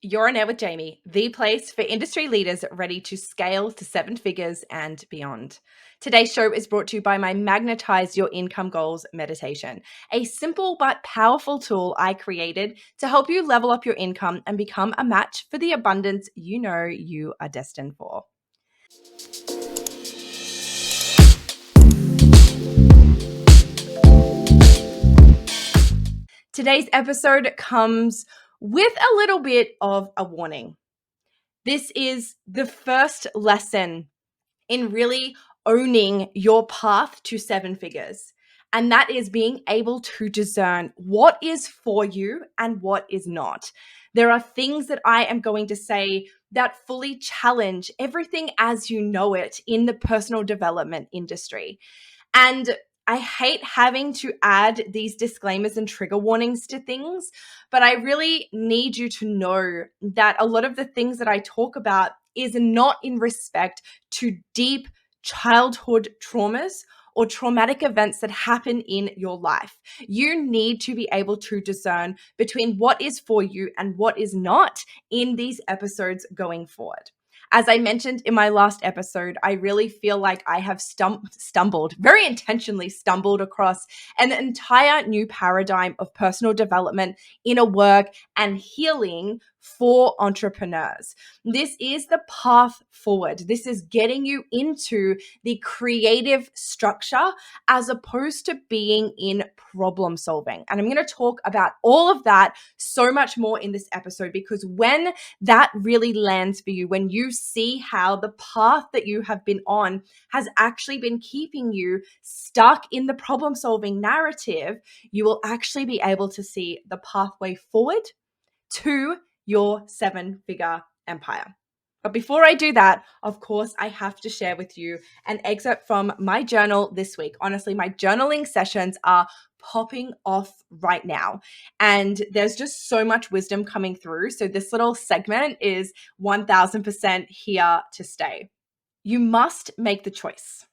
You're on air with Jaimee, the place for industry leaders ready to scale to 7 figures and beyond. Today's show is brought to you by my Magnetize Your Income Goals meditation, a simple but powerful tool I created to help you level up your income and become a match for the abundance you know you are destined for. Today's episode comes with a little bit of a warning. This is the first lesson in really owning your path to 7 figures. And that is being able to discern what is for you and what is not. There are things that I am going to say that fully challenge everything as you know it in the personal development industry. And I hate having to add these disclaimers and trigger warnings to things, but I really need you to know that a lot of the things that I talk about is not in respect to deep childhood traumas or traumatic events that happen in your life. You need to be able to discern between what is for you and what is not in these episodes going forward. As I mentioned in my last episode, I really feel like I have stumbled, very intentionally stumbled across an entire new paradigm of personal development, inner work, and healing for entrepreneurs. This is the path forward. This is getting you into the creative structure as opposed to being in problem solving. And I'm going to talk about all of that so much more in this episode, because when that really lands for you, when you see how the path that you have been on has actually been keeping you stuck in the problem solving narrative, you will actually be able to see the pathway forward to your 7-figure empire. But before I do that, of course, I have to share with you an excerpt from my journal this week. Honestly, my journaling sessions are popping off right now, and there's just so much wisdom coming through. So this little segment is 1000% here to stay. You must make the choice.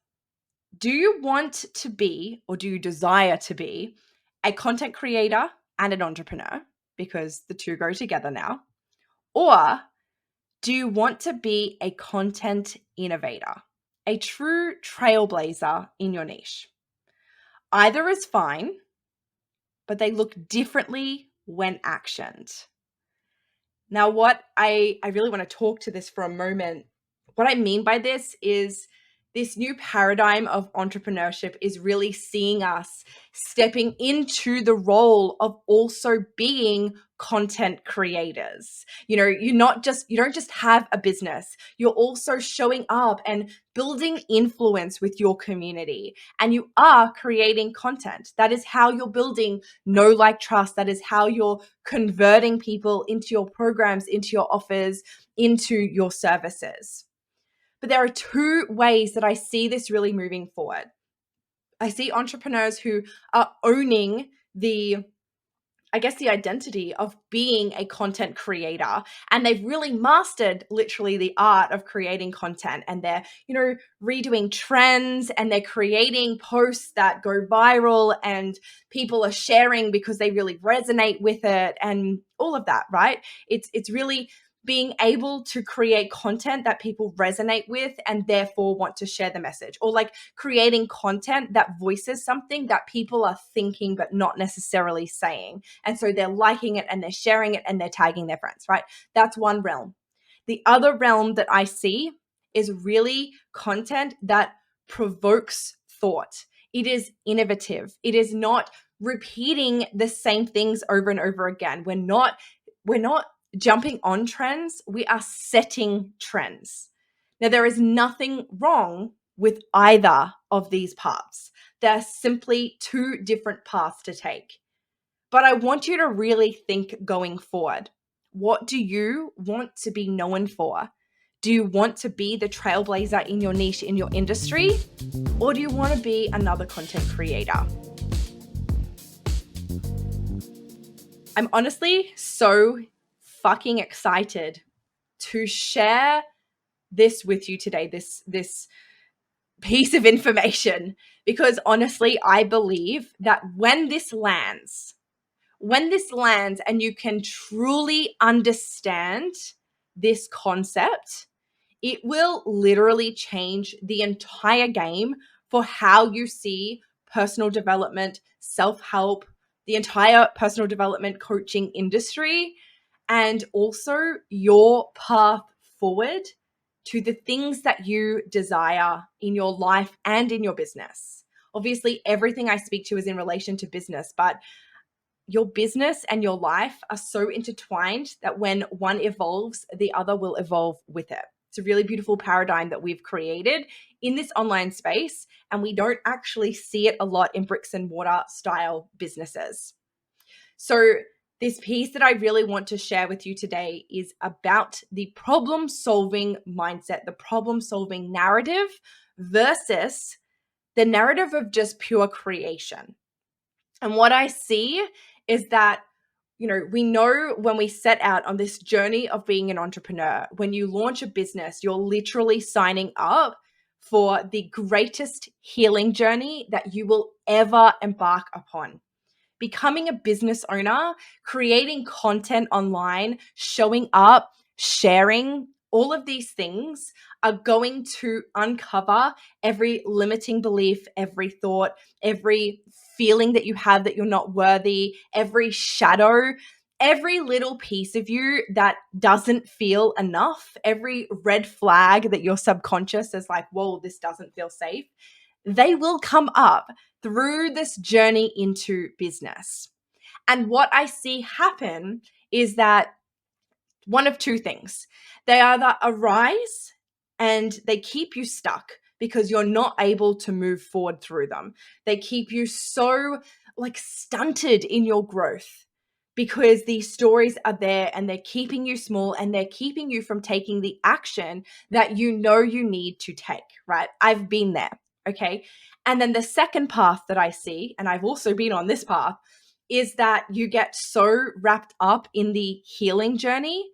Do you want to be, or do you desire to be, a content creator and an entrepreneur? Because the two go together now. Or do you want to be a content innovator, a true trailblazer in your niche? Either is fine, but they look differently when actioned. Now, what I really want to talk to this for a moment. What I mean by this is this new paradigm of entrepreneurship is really seeing us stepping into the role of also being content creators. You know, you don't just have a business. You're also showing up and building influence with your community, and you are creating content. That is how you're building know, like, trust. That is how you're converting people into your programs, into your offers, into your services. But there are two ways that I see this really moving forward. I see entrepreneurs who are owning the identity of being a content creator, and they've really mastered literally the art of creating content, and they're, redoing trends, and they're creating posts that go viral and people are sharing because they really resonate with it and all of that, right? It's really being able to create content that people resonate with and therefore want to share the message, or like creating content that voices something that people are thinking but not necessarily saying. And so they're liking it and they're sharing it and they're tagging their friends, right? That's one realm. The other realm that I see is really content that provokes thought. It is innovative. It is not repeating the same things over and over again. We're not jumping on trends, we are setting trends. Now, there is nothing wrong with either of these paths. They're simply two different paths to take. But I want you to really think going forward. What do you want to be known for? Do you want to be the trailblazer in your niche, in your industry? Or do you want to be another content creator? I'm honestly so fucking excited to share this with you today, this piece of information, because honestly, I believe that when this lands, when this lands and you can truly understand this concept, it will literally change the entire game for how you see personal development, self-help, the entire personal development coaching industry, and also your path forward to the things that you desire in your life and in your business. Obviously, everything I speak to is in relation to business, but your business and your life are so intertwined that when one evolves, the other will evolve with it. It's a really beautiful paradigm that we've created in this online space, and we don't actually see it a lot in bricks and mortar style businesses. So this piece that I really want to share with you today is about the problem-solving mindset, the problem-solving narrative versus the narrative of just pure creation. And what I see is that, we know when we set out on this journey of being an entrepreneur, when you launch a business, you're literally signing up for the greatest healing journey that you will ever embark upon. Becoming a business owner, creating content online, showing up, sharing, all of these things are going to uncover every limiting belief, every thought, every feeling that you have that you're not worthy, every shadow, every little piece of you that doesn't feel enough, every red flag that your subconscious is like, whoa, this doesn't feel safe. They will come up through this journey into business. And what I see happen is that one of two things. They either arise and they keep you stuck because you're not able to move forward through them. They keep you so stunted in your growth because these stories are there and they're keeping you small and they're keeping you from taking the action that you know you need to take, right? I've been there, okay? And then the second path that I see, and I've also been on this path, is that you get so wrapped up in the healing journey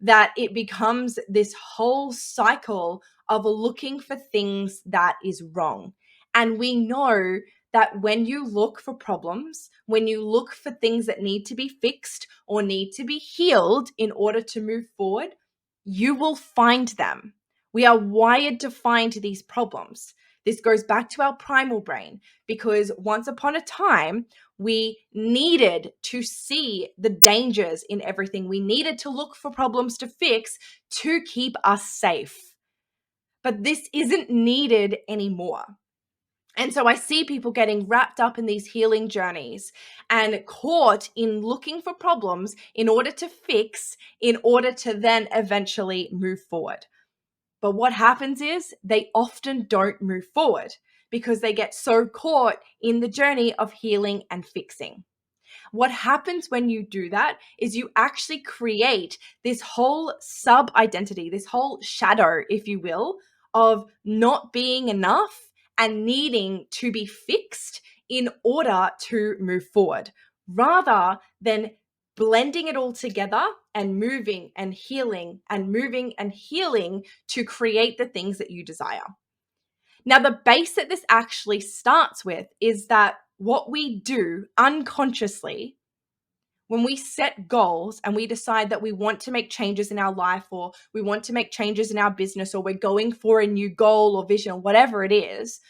that it becomes this whole cycle of looking for things that is wrong. And we know that when you look for problems, when you look for things that need to be fixed or need to be healed in order to move forward, you will find them. We are wired to find these problems. This goes back to our primal brain because once upon a time, we needed to see the dangers in everything. We needed to look for problems to fix to keep us safe. But this isn't needed anymore. And so I see people getting wrapped up in these healing journeys and caught in looking for problems in order to fix, in order to then eventually move forward. But what happens is they often don't move forward because they get so caught in the journey of healing and fixing. What happens when you do that is you actually create this whole sub-identity, this whole shadow, if you will, of not being enough and needing to be fixed in order to move forward, rather than blending it all together and moving and healing and moving and healing to create the things that you desire. Now, the base that this actually starts with is that what we do unconsciously when we set goals and we decide that we want to make changes in our life or we want to make changes in our business or we're going for a new goal or vision, whatever it is,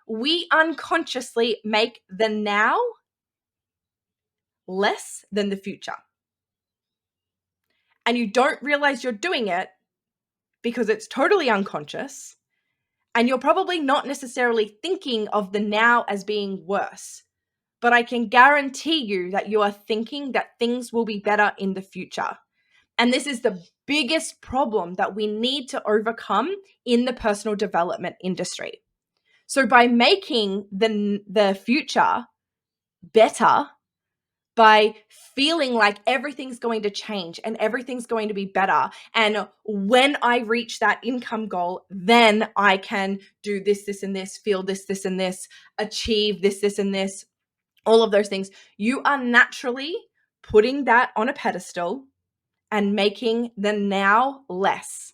we unconsciously make the now less than the future. And you don't realize you're doing it because it's totally unconscious. And you're probably not necessarily thinking of the now as being worse. But I can guarantee you that you are thinking that things will be better in the future. And this is the biggest problem that we need to overcome in the personal development industry. So by making the future better, by feeling like everything's going to change and everything's going to be better. And when I reach that income goal, then I can do this, this, and this, feel this, this, and this, achieve this, this, and this, all of those things. You are naturally putting that on a pedestal and making the now less.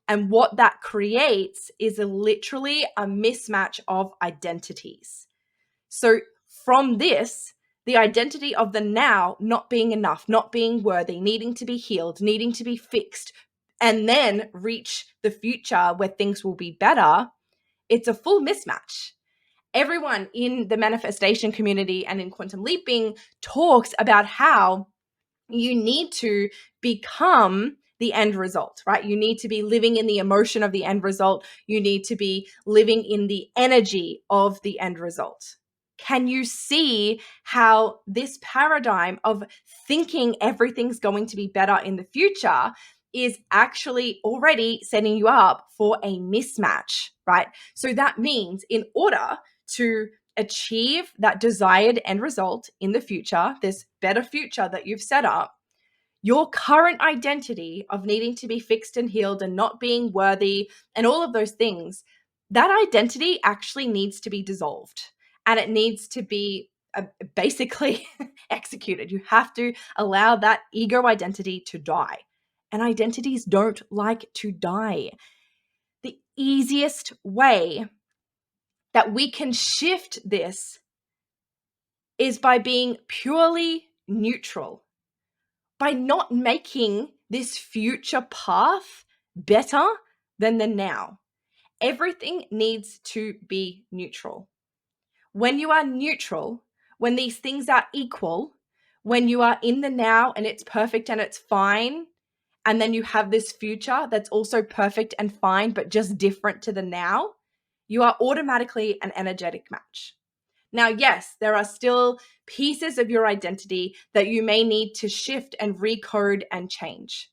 And what that creates is literally a mismatch of identities. So from this, the identity of the now not being enough, not being worthy, needing to be healed, needing to be fixed, and then reach the future where things will be better, it's a full mismatch. Everyone in the manifestation community and in quantum leaping talks about how you need to become the end result, right? You need to be living in the emotion of the end result. You need to be living in the energy of the end result. Can you see how this paradigm of thinking everything's going to be better in the future is actually already setting you up for a mismatch, right? So that means in order to achieve that desired end result in the future, this better future that you've set up, your current identity of needing to be fixed and healed and not being worthy and all of those things, that identity actually needs to be dissolved and it needs to be basically executed. You have to allow that ego identity to die. And identities don't like to die. The easiest way that we can shift this is by being purely neutral, by not making this future path better than the now. Everything needs to be neutral. When you are neutral, when these things are equal, when you are in the now and it's perfect and it's fine, and then you have this future that's also perfect and fine, but just different to the now, you are automatically an energetic match. Now, yes, there are still pieces of your identity that you may need to shift and recode and change.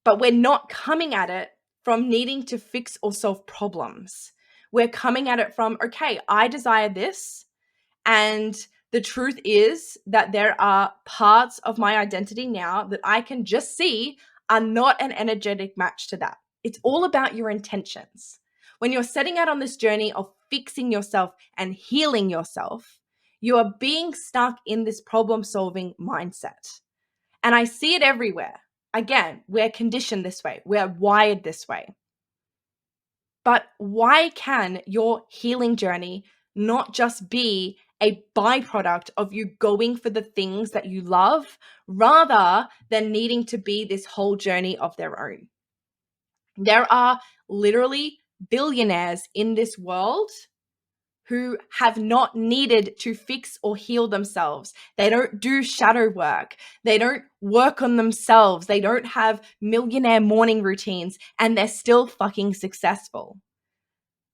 But we're not coming at it from needing to fix or solve problems. We're coming at it from, okay, I desire this. And the truth is that there are parts of my identity now that I can just see are not an energetic match to that. It's all about your intentions. When you're setting out on this journey of fixing yourself and healing yourself, you are being stuck in this problem-solving mindset. And I see it everywhere. Again, we're conditioned this way. We're wired this way. But why can your healing journey not just be a byproduct of you going for the things that you love rather than needing to be this whole journey of their own? There are literally billionaires in this world who have not needed to fix or heal themselves. They don't do shadow work. They don't work on themselves. They don't have millionaire morning routines, and they're still fucking successful.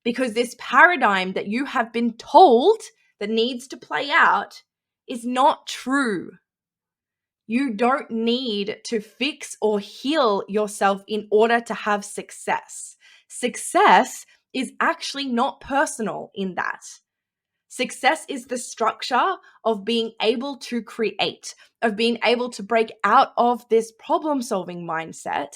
Because this paradigm that you have been told that needs to play out is not true. You don't need to fix or heal yourself in order to have success. Success is actually not personal in that. Success is the structure of being able to create, of being able to break out of this problem-solving mindset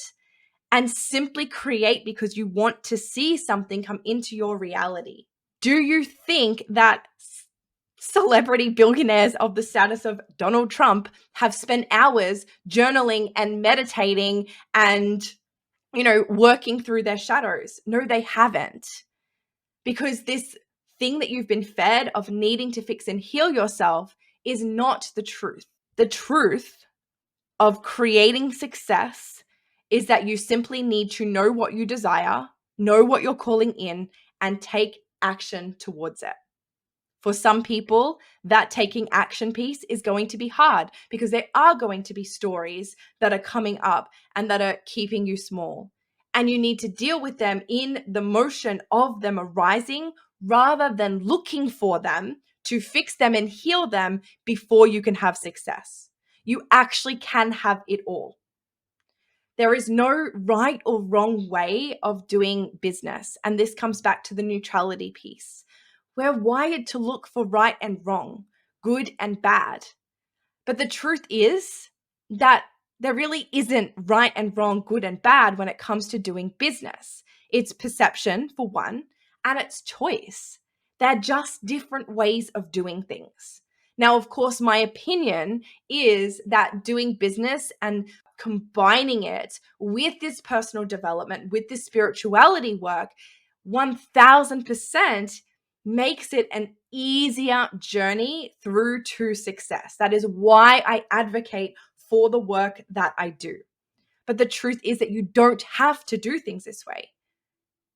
and simply create because you want to see something come into your reality. Do you think that celebrity billionaires of the status of Donald Trump have spent hours journaling and meditating and, working through their shadows? No, they haven't. Because this thing that you've been fed of needing to fix and heal yourself is not the truth. The truth of creating success is that you simply need to know what you desire, know what you're calling in, and take action towards it. For some people, that taking action piece is going to be hard because there are going to be stories that are coming up and that are keeping you small. And you need to deal with them in the motion of them arising rather than looking for them to fix them and heal them before you can have success. You actually can have it all. There is no right or wrong way of doing business. And this comes back to the neutrality piece. We're wired to look for right and wrong, good and bad. But the truth is that there really isn't right and wrong, good and bad when it comes to doing business. It's perception, for one, and it's choice. They're just different ways of doing things. Now, of course, my opinion is that doing business and combining it with this personal development, with this spirituality work, 1000% makes it an easier journey through to success. That is why I advocate for the work that I do. But the truth is that you don't have to do things this way.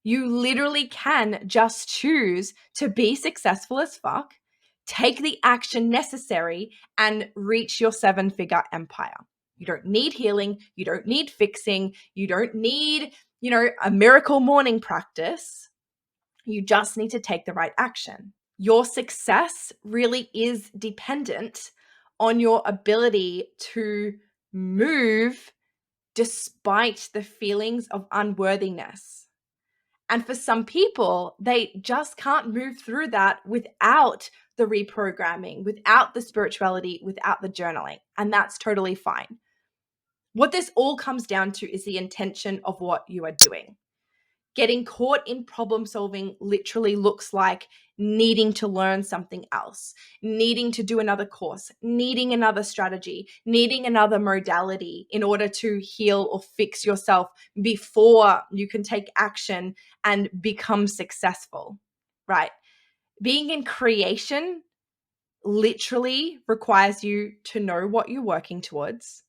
You literally can just choose to be successful as fuck, take the action necessary, and reach your 7-figure empire. You don't need healing. You don't need fixing. You don't need, a miracle morning practice. You just need to take the right action. Your success really is dependent on your ability to move despite the feelings of unworthiness. And for some people, they just can't move through that without the reprogramming, without the spirituality, without the journaling. And that's totally fine. What this all comes down to is the intention of what you are doing. Getting caught in problem solving literally looks like needing to learn something else, needing to do another course, needing another strategy, needing another modality in order to heal or fix yourself before you can take action and become successful, right? Being in creation literally requires you to know what you're working towards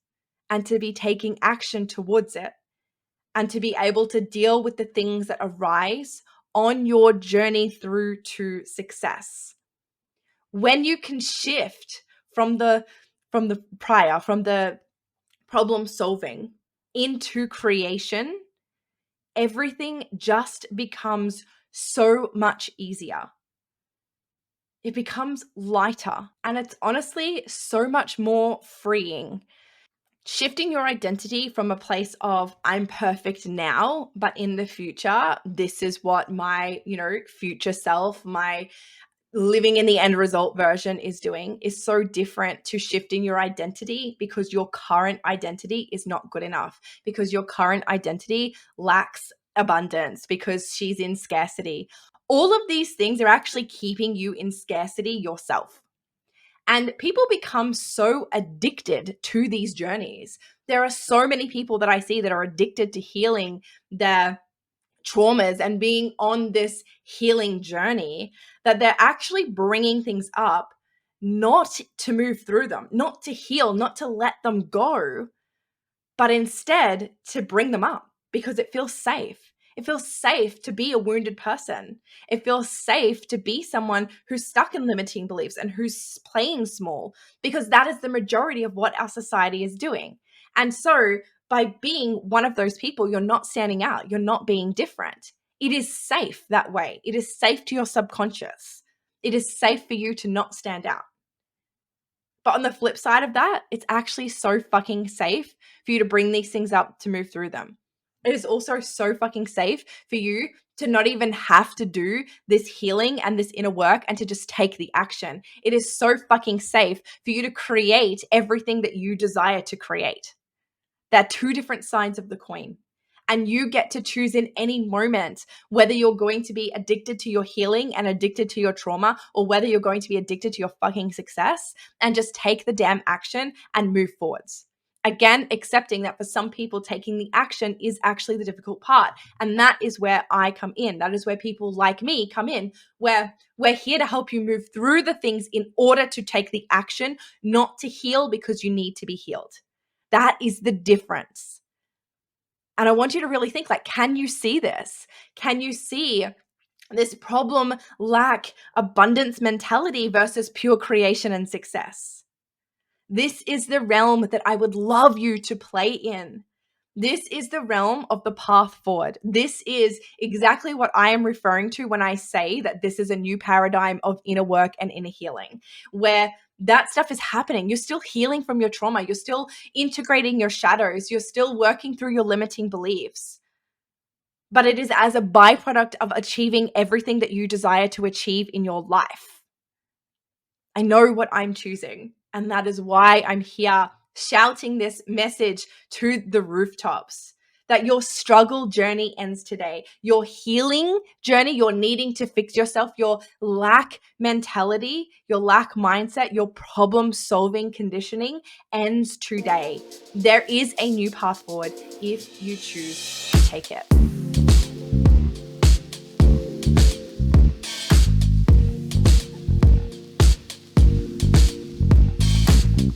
and to be taking action towards it, and to be able to deal with the things that arise on your journey through to success. When you can shift from the problem solving into creation, everything just becomes so much easier. It becomes lighter, and it's honestly so much more freeing. Shifting your identity from a place of I'm perfect now, but in the future, this is what my, future self, my living in the end result version is doing, is so different to shifting your identity because your current identity is not good enough, because your current identity lacks abundance, because she's in scarcity. All of these things are actually keeping you in scarcity yourself. And people become so addicted to these journeys. There are so many people that I see that are addicted to healing their traumas and being on this healing journey, that they're actually bringing things up not to move through them, not to heal, not to let them go, but instead to bring them up because it feels safe. It feels safe to be a wounded person. It feels safe to be someone who's stuck in limiting beliefs and who's playing small, because that is the majority of what our society is doing. And so by being one of those people, you're not standing out. You're not being different. It is safe that way. It is safe to your subconscious. It is safe for you to not stand out. But on the flip side of that, it's actually so fucking safe for you to bring these things up to move through them. It is also so fucking safe for you to not even have to do this healing and this inner work and to just take the action. It is so fucking safe for you to create everything that you desire to create. They're two different sides of the coin. And you get to choose in any moment whether you're going to be addicted to your healing and addicted to your trauma, or whether you're going to be addicted to your fucking success and just take the damn action and move forwards. Again, accepting that for some people, taking the action is actually the difficult part. And that is where I come in. That is where people like me come in, where we're here to help you move through the things in order to take the action, not to heal because you need to be healed. That is the difference. And I want you to really think, can you see this? Can you see this problem, lack, abundance mentality versus pure creation and success? This is the realm that I would love you to play in. This is the realm of the path forward. This is exactly what I am referring to when I say that this is a new paradigm of inner work and inner healing, where that stuff is happening. You're still healing from your trauma. You're still integrating your shadows. You're still working through your limiting beliefs. But it is as a byproduct of achieving everything that you desire to achieve in your life. I know what I'm choosing, and that is why I'm here shouting this message to the rooftops, that your struggle journey ends today. Your healing journey, your needing to fix yourself, your lack mentality, your lack mindset, your problem solving conditioning ends today. There is a new path forward if you choose to take it.